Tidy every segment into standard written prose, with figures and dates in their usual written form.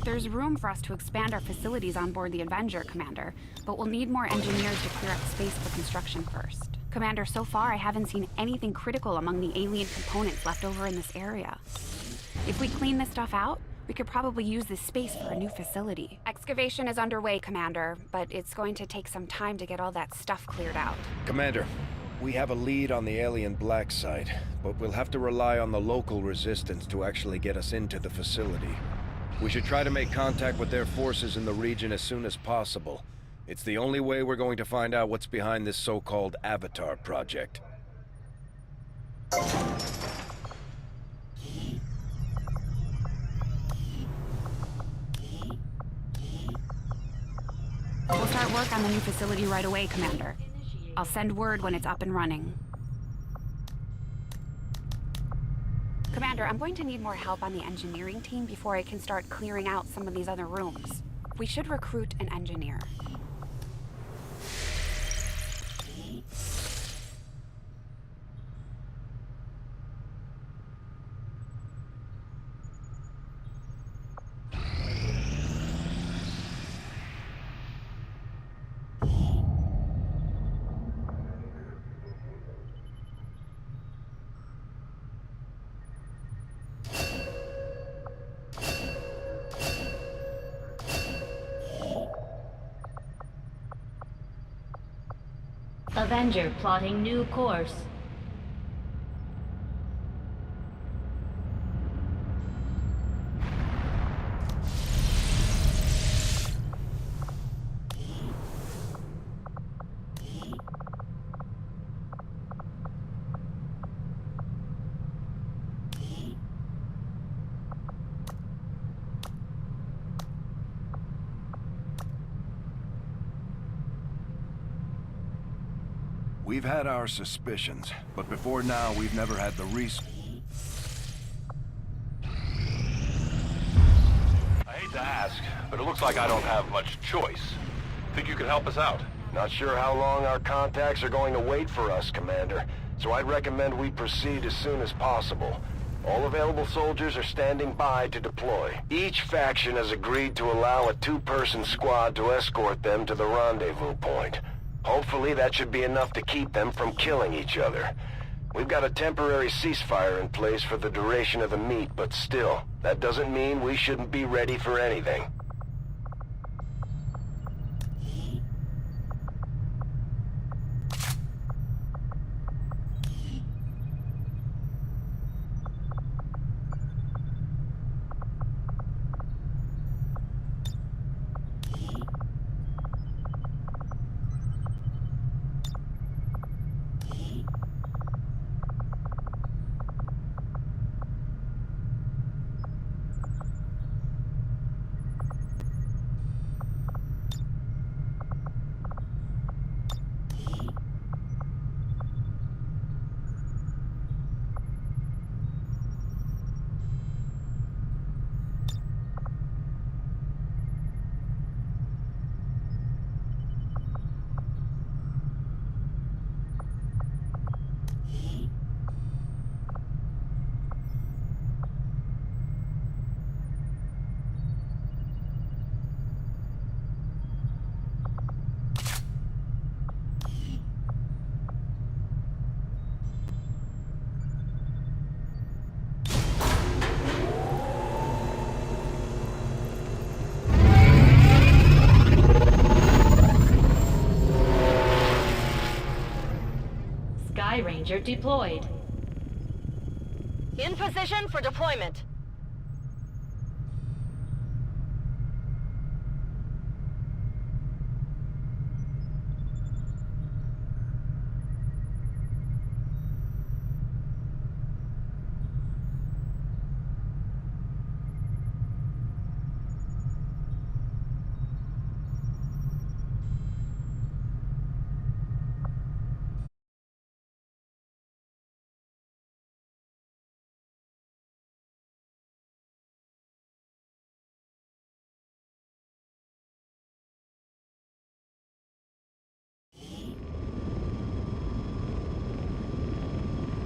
There's room for us to expand our facilities on board the Avenger, Commander, but we'll need more engineers to clear up space for construction first. Commander, so far I haven't seen anything critical among the alien components left over in this area. If we clean this stuff out, we could probably use this space for a new facility. Excavation is underway, Commander, but it's going to take some time to get all that stuff cleared out. Commander, we have a lead on the alien black site, but we'll have to rely on the local resistance to actually get us into the facility. We should try to make contact with their forces in the region as soon as possible. It's the only way we're going to find out what's behind this so-called Avatar project. We'll start work on the new facility right away, Commander. I'll send word when it's up and running. Commander, I'm going to need more help on the engineering team before I can start clearing out some of these other rooms. We should recruit an engineer. Avenger plotting new course. We've had our suspicions, but before now we've never had the I hate to ask, but it looks like I don't have much choice. Think you could help us out? Not sure how long our contacts are going to wait for us, Commander, so I'd recommend we proceed as soon as possible. All available soldiers are standing by to deploy. Each faction has agreed to allow a two-person squad to escort them to the rendezvous point. Hopefully that should be enough to keep them from killing each other. We've got a temporary ceasefire in place for the duration of the meet, but still, that doesn't mean we shouldn't be ready for anything. Ranger deployed. In position for deployment.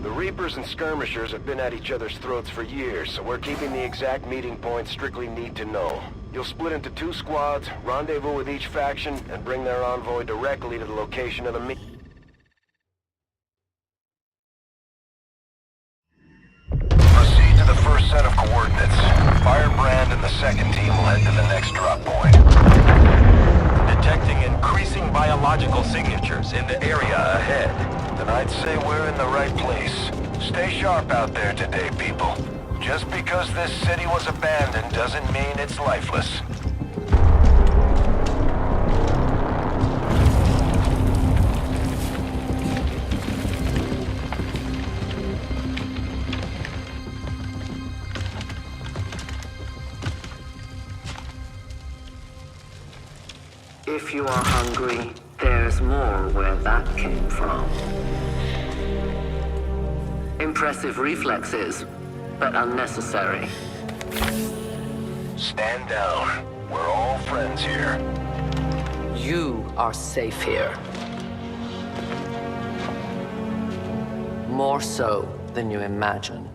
The Reapers and Skirmishers have been at each other's throats for years, so we're keeping the exact meeting point strictly need to know. You'll split into 2 squads, rendezvous with each faction, and bring their envoy directly to the location of the meet. Proceed to the first set of coordinates. Firebrand and the second team will head to the next drop point. Detecting increasing biological signatures in the area ahead. Then I'd say we're in the right place. Stay sharp out there today, people. Just because this city was abandoned doesn't mean it's lifeless. If you are hungry, there's more where that came from. Impressive reflexes, but unnecessary. Stand down. We're all friends here. You are safe here. More so than you imagine.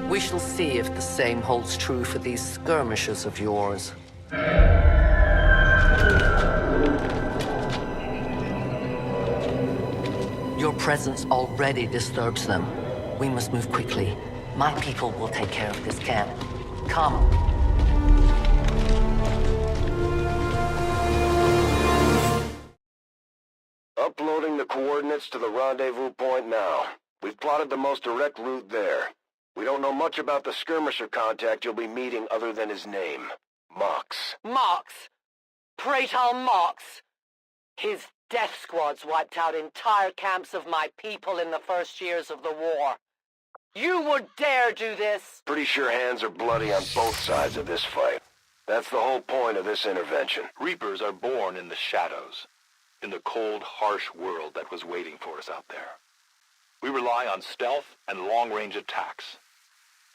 We shall see if the same holds true for these skirmishes of yours. Your presence already disturbs them. We must move quickly. My people will take care of this camp. Come. Uploading the coordinates to the rendezvous point now. We've plotted the most direct route there. We don't know much about the skirmisher contact you'll be meeting other than his name. Mox. Mox? Praetor Mox? His death squads wiped out entire camps of my people in the first years of the war. You would dare do this? Pretty sure hands are bloody on both sides of this fight. That's the whole point of this intervention. Reapers are born in the shadows, in the cold, harsh world that was waiting for us out there. We rely on stealth and long-range attacks,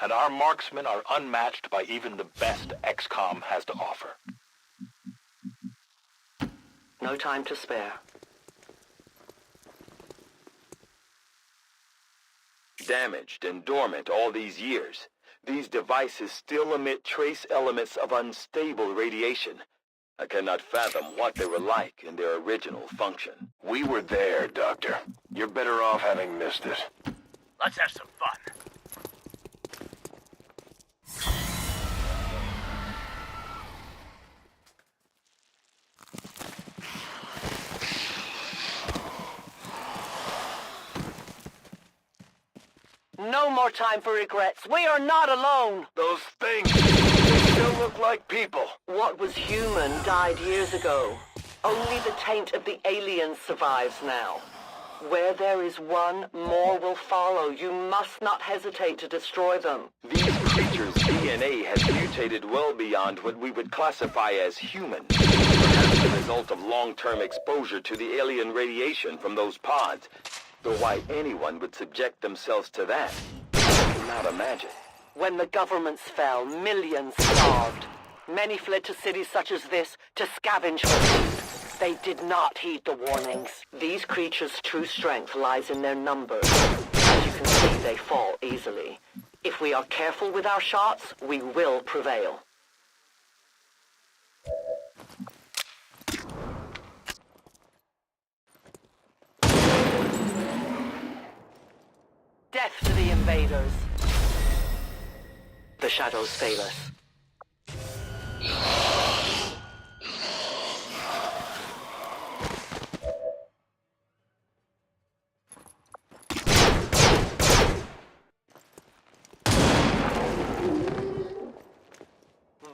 and our marksmen are unmatched by even the best XCOM has to offer. No time to spare. Damaged and dormant all these years, these devices still emit trace elements of unstable radiation. I cannot fathom what they were like in their original function. We were there, Doctor. You're better off having missed it. Let's have some fun. No more time for regrets. We are not alone. Those things, they still look like people. What was human died years ago. Only the taint of the aliens survives now. Where there is one, more will follow. You must not hesitate to destroy them. These creatures' DNA has mutated well beyond what we would classify as human. Perhaps the result of long-term exposure to the alien radiation from those pods. Though why anyone would subject themselves to that, I cannot imagine. When the governments fell, millions starved. Many fled to cities such as this to scavenge for food. They did not heed the warnings. These creatures' true strength lies in their numbers. As you can see, they fall easily. If we are careful with our shots, we will prevail. Death to the invaders. The shadows fail us.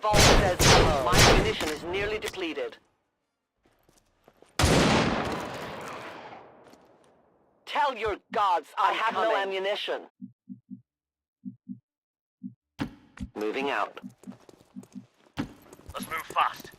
Vault says hello. My ammunition is nearly depleted. Tell your gods I have no ammunition. Moving out. Let's move fast.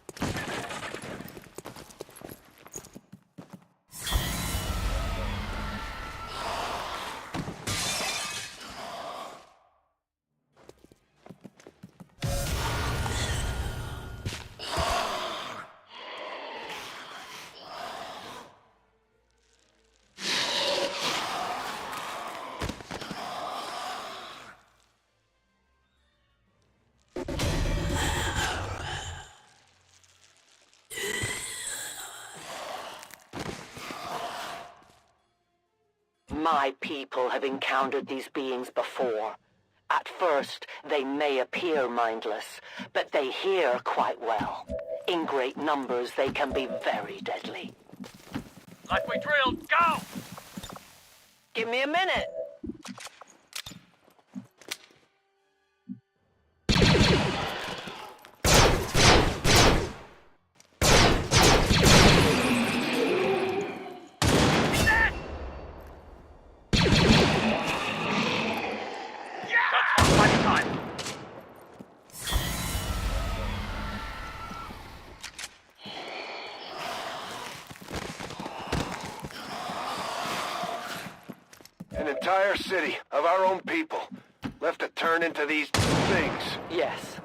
My people have encountered these beings before. At first, they may appear mindless, but they hear quite well. In great numbers, they can be very deadly. Like we drilled, go! Give me a minute. An entire city of our own people left to turn into these things. Yes.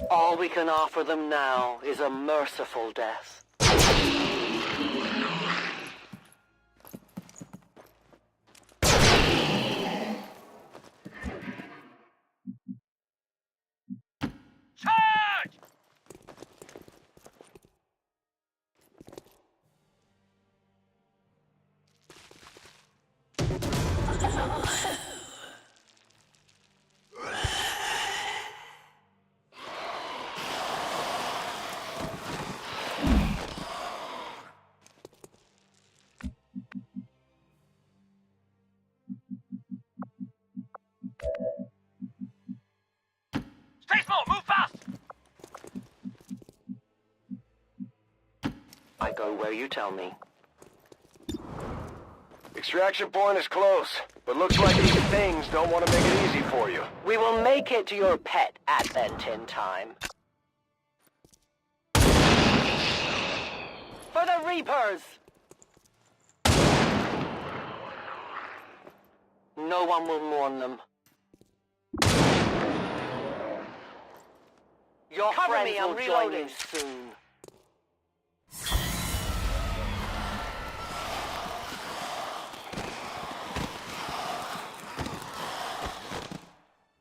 All we can offer them now is a merciful death. Charge! Stay small, move fast! I go where you tell me. Extraction point is close, but looks like these things don't want to make it easy for you. We will make it to your pet advent in time. For the Reapers! No one will mourn them. Your friends will join you soon.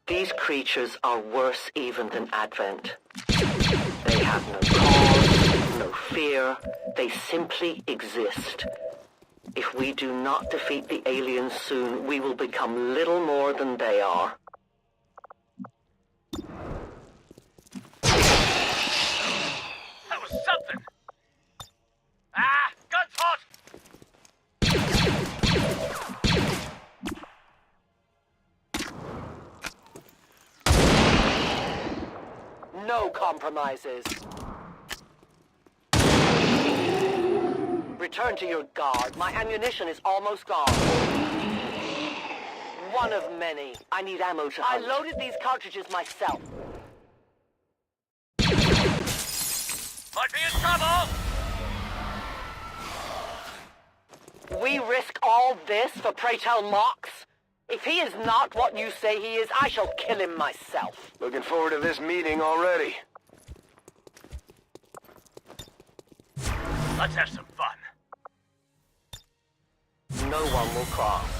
These creatures are worse even than Advent. They have no cause, no fear. They simply exist. If we do not defeat the aliens soon, we will become little more than they are. That was something! Ah! Guns hot! No compromises. Return to your guard. My ammunition is almost gone. One of many. I need ammo to hunt. I loaded these cartridges myself. Might be in trouble! We risk all this for pray tell Mox? If he is not what you say he is, I shall kill him myself. Looking forward to this meeting already. Let's have some fun. No one will cross.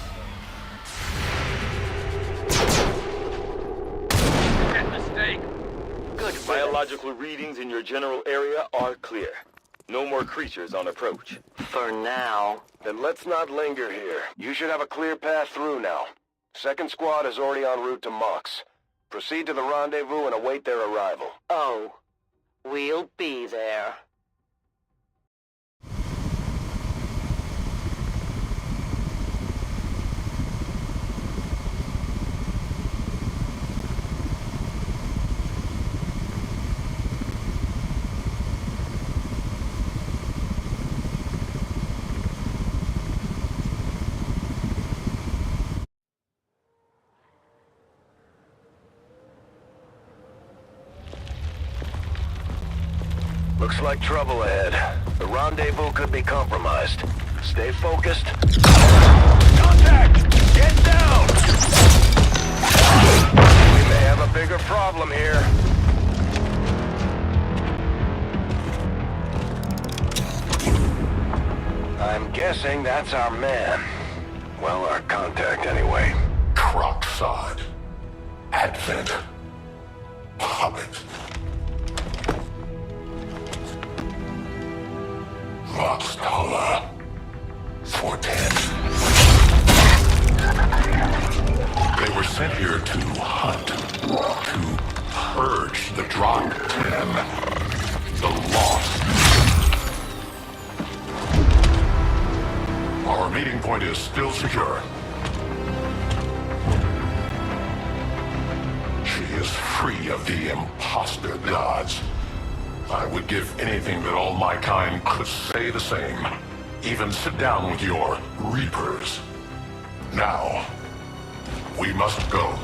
That mistake. Good riddance. Biological readings in your general area are clear. No more creatures on approach. For now. Then let's not linger here. You should have a clear path through now. Second squad is already en route to Mox. Proceed to the rendezvous and await their arrival. Oh, we'll be there. Looks like trouble ahead. The rendezvous could be compromised. Stay focused. Contact! Get down! We may have a bigger problem here. I'm guessing that's our man. Well, our contact anyway. Crocksod. Advent. Hobbit. Mox Tola. 410. sent here to hunt, to purge the Drop 10, the Lost. Our meeting point is still secure. She is free of the imposter gods. I would give anything that all my kind could say the same. Even sit down with your Reapers. Now, we must go.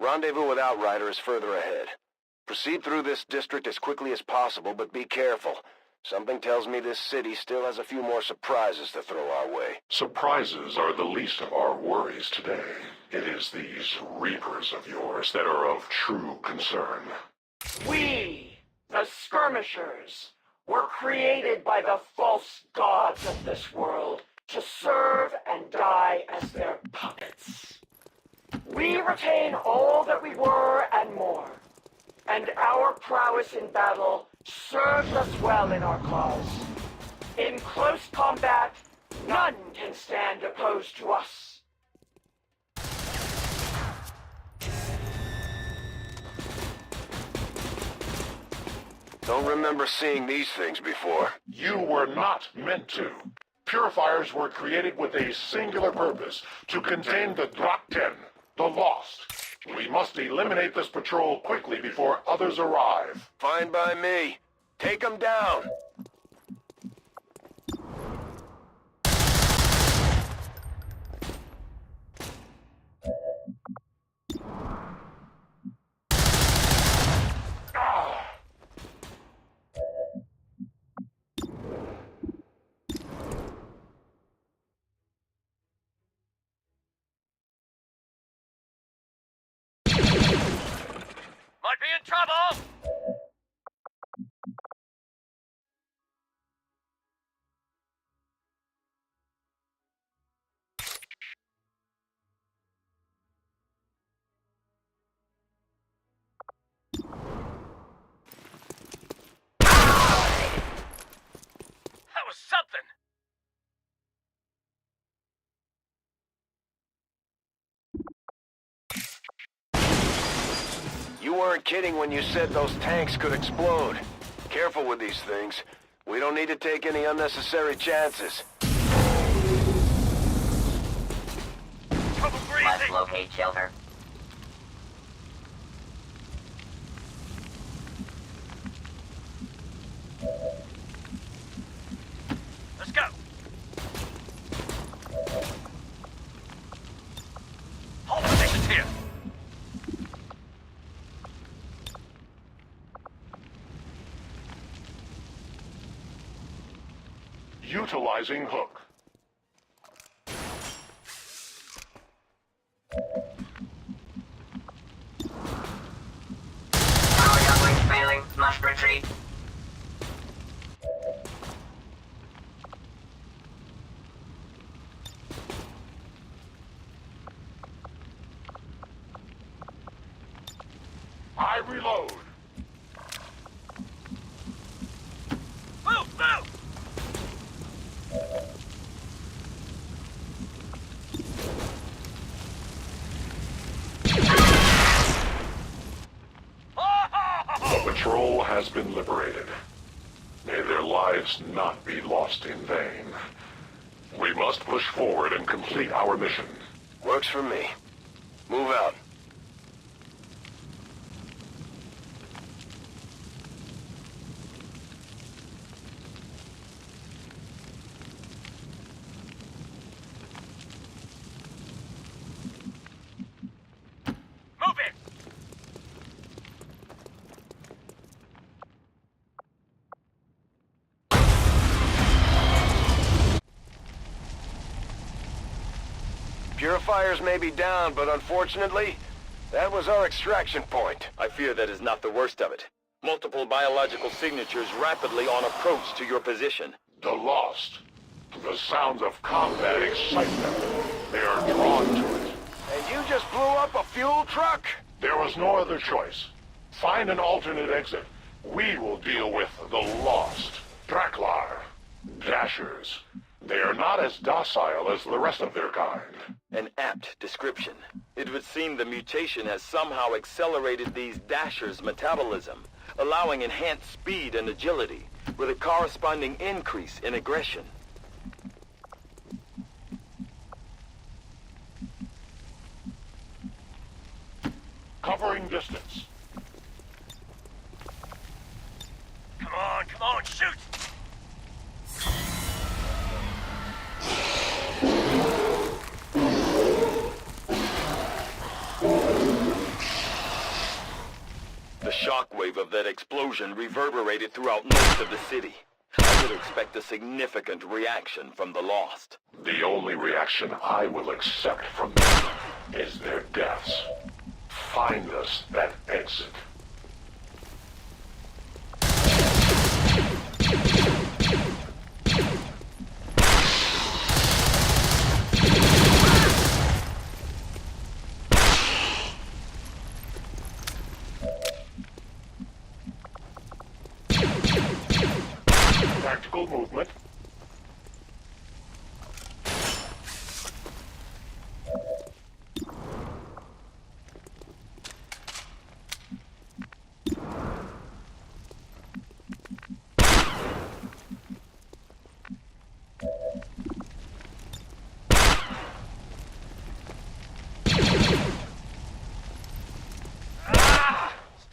Rendezvous with Outrider is further ahead. Proceed through this district as quickly as possible, but be careful. Something tells me this city still has a few more surprises to throw our way. Surprises are the least of our worries today. It is these Reapers of yours that are of true concern. We, the Skirmishers, were created by the false gods of this world to serve and die as their puppets. We retain all that we were and more, and our prowess in battle serves us well in our cause. In close combat, none can stand opposed to us. Don't remember seeing these things before. You were not meant to. Purifiers were created with a singular purpose, to contain the Drop 10, the Lost. We must eliminate this patrol quickly before others arrive. Fine by me. Take them down. Might be in trouble! That was something! You weren't kidding when you said those tanks could explode. Careful with these things. We don't need to take any unnecessary chances. Trouble breathing! Let's locate shelter. Let's go! Hold positions here! Utilizing hook. Power uplink failing. Must retreat. I reload. Move! Move! The patrol has been liberated. May their lives not be lost in vain. We must push forward and complete our mission. Works for me. Move out. Move it! Purifiers may be down, but unfortunately, that was our extraction point. I fear that is not the worst of it. Multiple biological signatures rapidly on approach to your position. The Lost. The sounds of combat excite them. They are drawn to it. And you just blew up a fuel truck? There was no other choice. Find an alternate exit. We will deal with the Lost. Draklar. Dashers. They are not as docile as the rest of their kind. An apt description. It would seem the mutation has somehow accelerated these Dashers' metabolism, allowing enhanced speed and agility, with a corresponding increase in aggression. Covering distance. Come on, shoot! The shockwave of that explosion reverberated throughout most of the city. I would expect a significant reaction from the Lost. The only reaction I will accept from them is their deaths. Find us that exit. Tactical movement.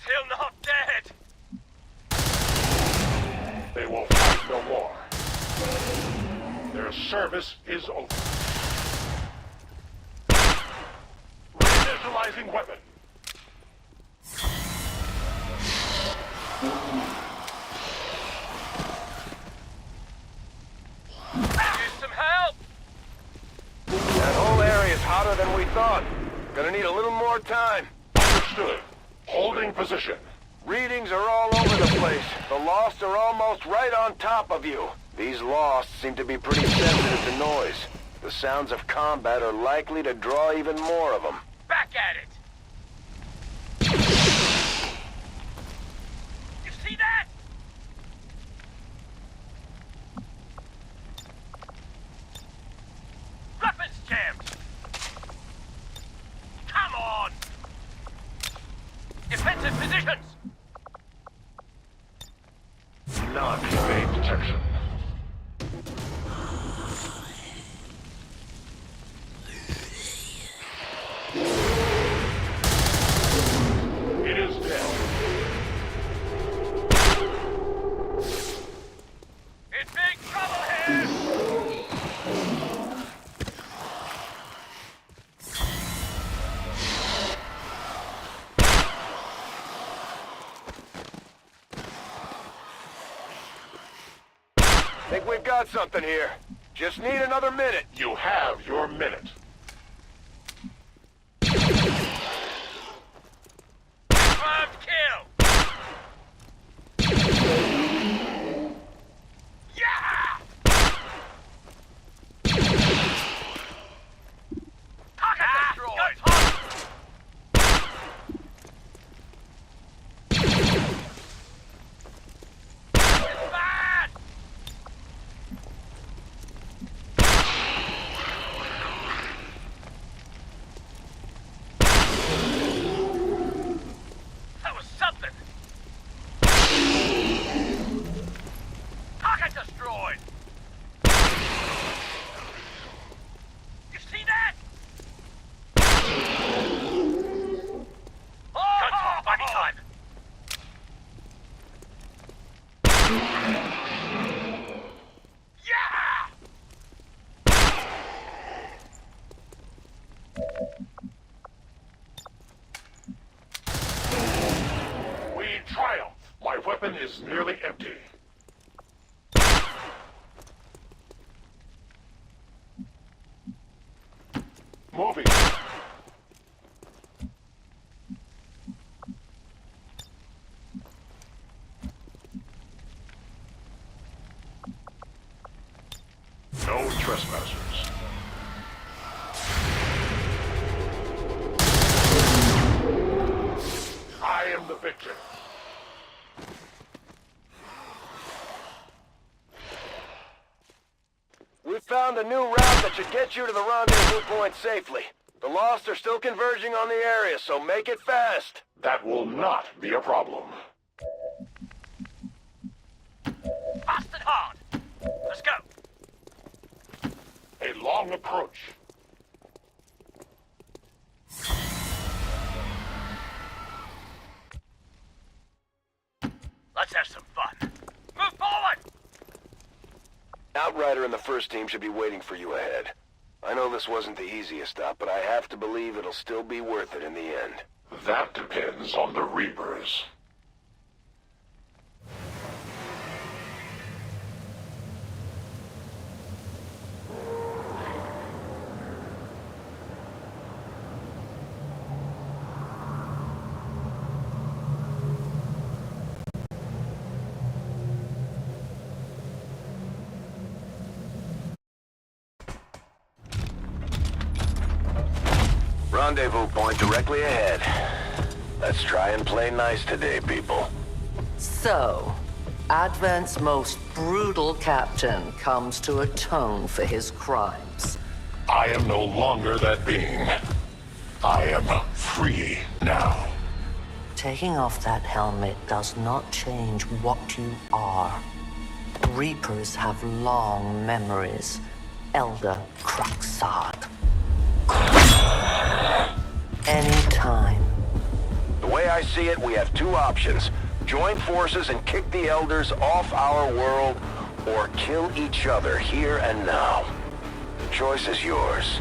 Still not dead! They will fight no more. Their service is over. Reinitializing weapon. Use some help! That whole area is hotter than we thought. Gonna need a little more time. Understood. Holding position. Readings are all over the place. The Lost are almost right on top of you. These Lost seem to be pretty sensitive to noise. The sounds of combat are likely to draw even more of them. Back at it! You see that? Weapons jammed! Come on! Defensive positions! Non-evade detection. It is dead. In big trouble here! Think we've got something here. Just need another minute. You have your minute. Confirmed kill! Yeah! Target destroyed! It's bad! That was something! Target destroyed! You see that? Gunsmoke, body time! Yeah! We triumph. My weapon is nearly empty. Moving. No trespassers. I am the victor. found a new route that should get you to the rendezvous point safely. The Lost are still converging on the area, so make it fast. That will not be a problem. Fast and hard. Let's go. A long approach. Let's have some fun. Move forward! Outrider and the first team should be waiting for you ahead. I know this wasn't the easiest stop, but I have to believe it'll still be worth it in the end. That depends on the Reapers. Rendezvous point directly ahead. Let's try and play nice today, people. So, Advent's most brutal captain comes to atone for his crimes. I am no longer that being. I am free now. Taking off that helmet does not change what you are. Reapers have long memories. Elder Cruxard. Anytime. The way I see it, we have two options. Join forces and kick the Elders off our world, or kill each other here and now. The choice is yours.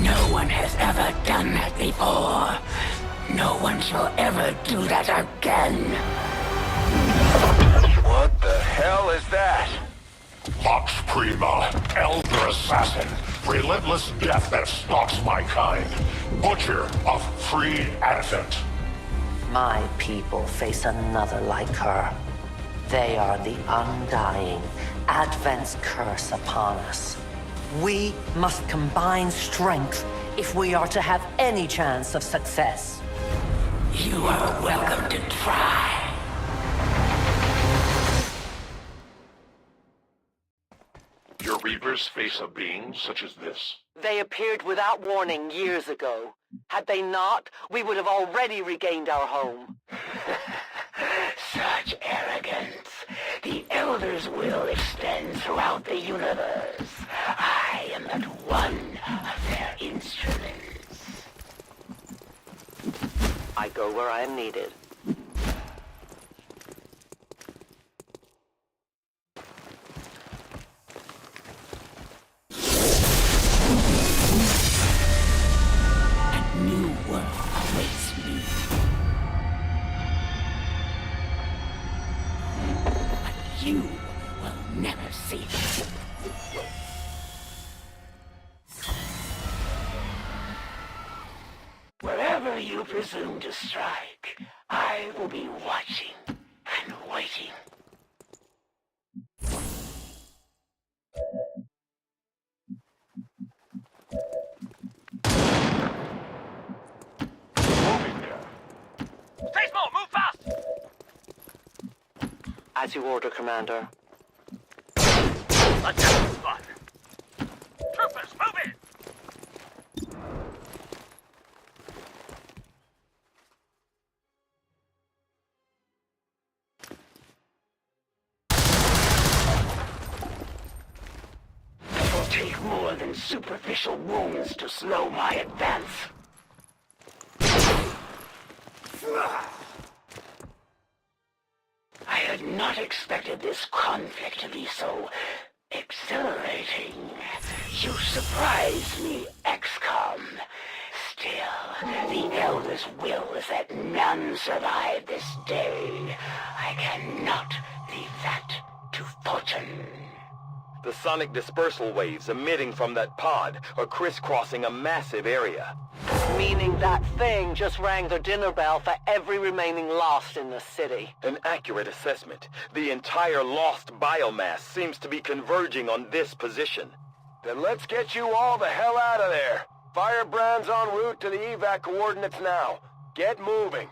No one has ever done that before. No one shall ever do that again. What the hell is that? Vox Prima, Elder Assassin, relentless death that stalks my kind. Butcher of free Advent. My people face another like her. They are the undying, Advent's curse upon us. We must combine strength if we are to have any chance of success. You are welcome to try. Your Reapers face a being such as this? They appeared without warning years ago. Had they not, we would have already regained our home. Such arrogance. The Elder's will extends throughout the universe. I am but one of their instruments. I go where I am needed. A new world awaits me. But you will never see it. Wherever you presume to strike, I will be watching and waiting. Moving there. Stay small, move fast! As you order, Commander. Let's have some fun. Troopers, move in! It will take more than superficial wounds to slow my advance. I had not expected this conflict to be so exhilarating. You surprised me, XCOM. Still, the Elder's will is that none survive this day. I cannot leave that to fortune. The sonic dispersal waves emitting from that pod are crisscrossing a massive area. Meaning that thing just rang the dinner bell for every remaining Lost in the city. An accurate assessment. The entire Lost biomass seems to be converging on this position. Then let's get you all the hell out of there. Firebrand's en route to the evac coordinates now. Get moving.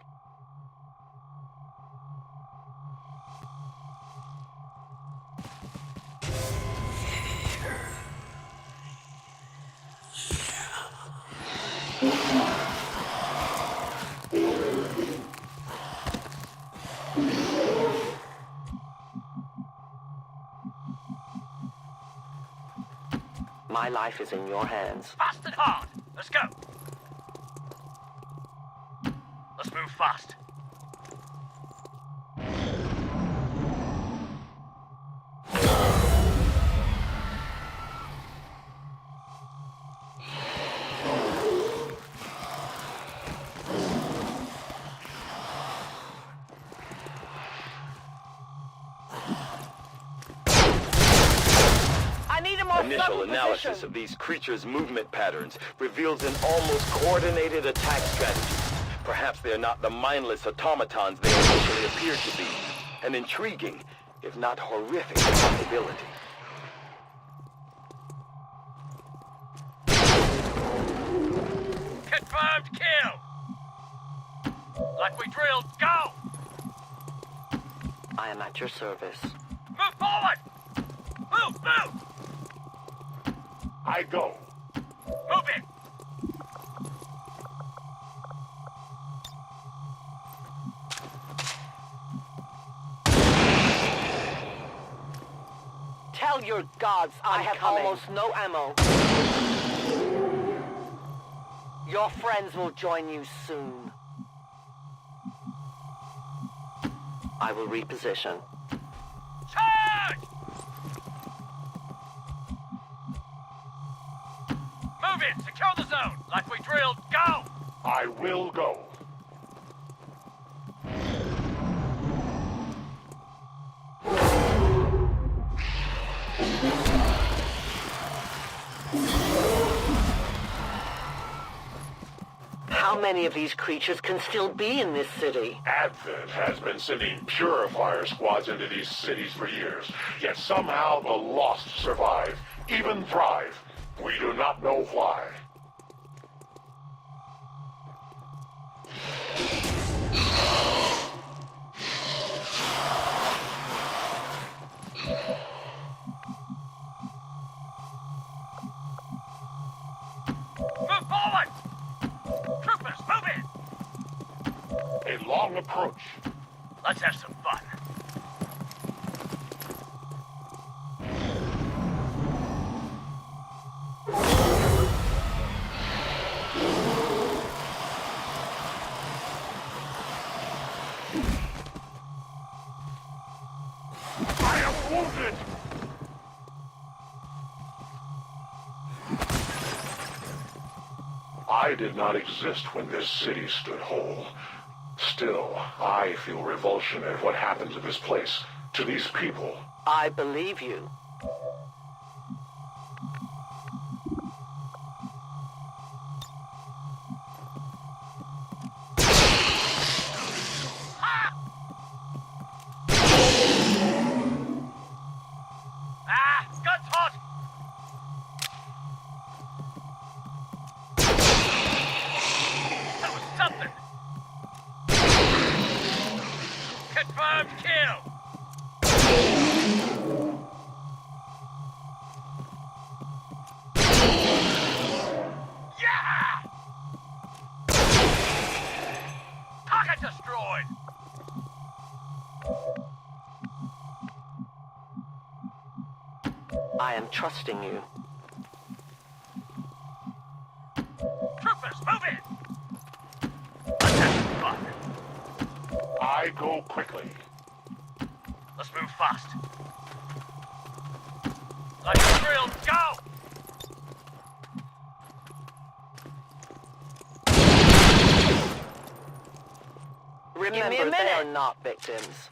My life is in your hands. Fast and hard. Let's go. Let's move fast. Initial analysis of these creatures' movement patterns reveals an almost coordinated attack strategy. Perhaps they're not the mindless automatons they initially appeared to be. An intriguing, if not horrific, possibility. Confirmed kill! Like we drilled, go! I am at your service. Move forward! Move, move! I go. Move it! Tell your gods I have almost no ammo. Your friends will join you soon. I will reposition. Charge! Move it! Secure the zone! Like we drilled, go! I will go. How many of these creatures can still be in this city? Advent has been sending purifier squads into these cities for years, yet somehow the lost survive, even thrive. We do not know why. Move forward! Troopers, move in! A long approach. Let's have some fun. I am wounded! I did not exist when this city stood whole. Still, I feel revulsion at what happened to this place, to these people. I believe you. Ah! Guns hot! That was something! Confirmed kill! Yeah! Target destroyed! I am trusting you. Troopers, move in! Let's have some fun. I go quickly. Let's move fast. Like a drill, go! Remember, they are not victims.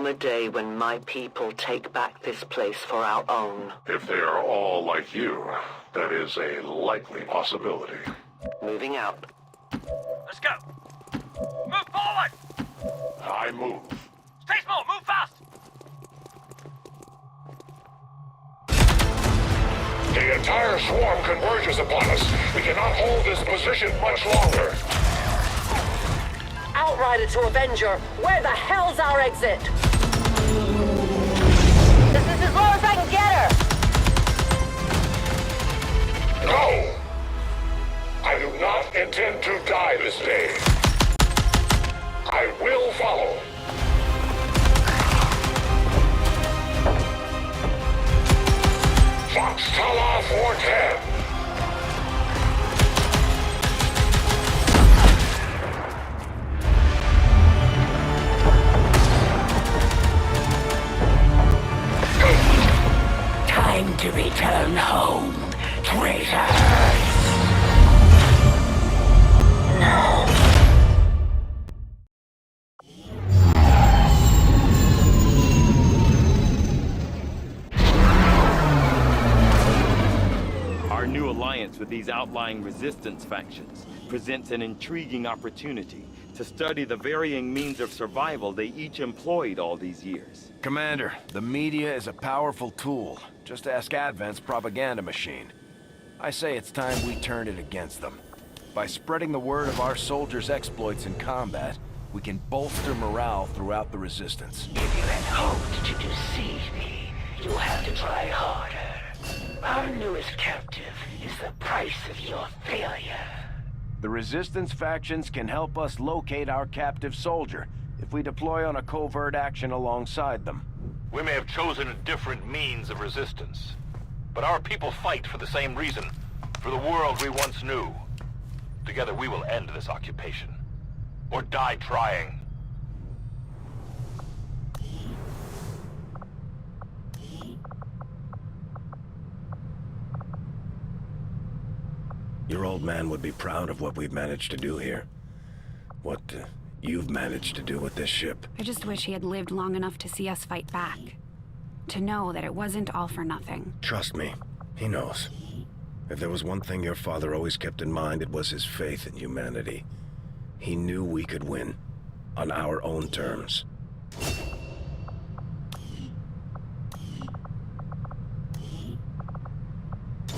come a day when my people take back this place for our own. If they are all like you, that is a likely possibility. Moving out. Let's go. Move forward. I move. Stay small. Move fast. The entire swarm converges upon us. We cannot hold this position much longer. Outrider to Avenger, where the hell's our exit? This is as low as I can get her! No! I do not intend to die this day. I will follow. Foxtala 410. Time to return home, traitor! No. Our new alliance with these outlying resistance factions presents an intriguing opportunity to study the varying means of survival they each employed all these years. Commander, the media is a powerful tool. Just ask Advent's propaganda machine. I say it's time we turn it against them. By spreading the word of our soldiers' exploits in combat, we can bolster morale throughout the Resistance. If you had hoped to deceive me, you have to try harder. Our newest captive is the price of your failure. The Resistance factions can help us locate our captive soldier if we deploy on a covert action alongside them. We may have chosen a different means of resistance, but our people fight for the same reason, for the world we once knew. Together we will end this occupation, or die trying. Your old man would be proud of what we've managed to do here. What you've managed to do with this ship. I just wish he had lived long enough to see us fight back. To know that it wasn't all for nothing. Trust me, he knows. If there was one thing your father always kept in mind, it was his faith in humanity. He knew we could win, on our own terms.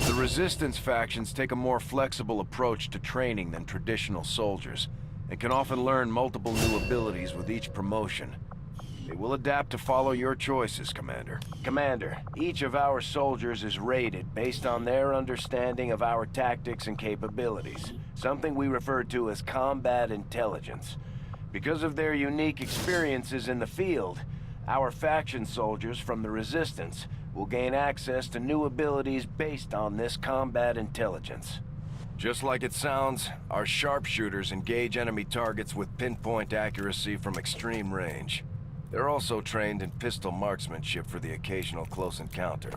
The Resistance factions take a more flexible approach to training than traditional soldiers, and can often learn multiple new abilities with each promotion. They will adapt to follow your choices, Commander. Commander, each of our soldiers is rated based on their understanding of our tactics and capabilities, something we refer to as combat intelligence. Because of their unique experiences in the field, our faction soldiers from the Resistance will gain access to new abilities based on this combat intelligence. Just like it sounds, our sharpshooters engage enemy targets with pinpoint accuracy from extreme range. They're also trained in pistol marksmanship for the occasional close encounter.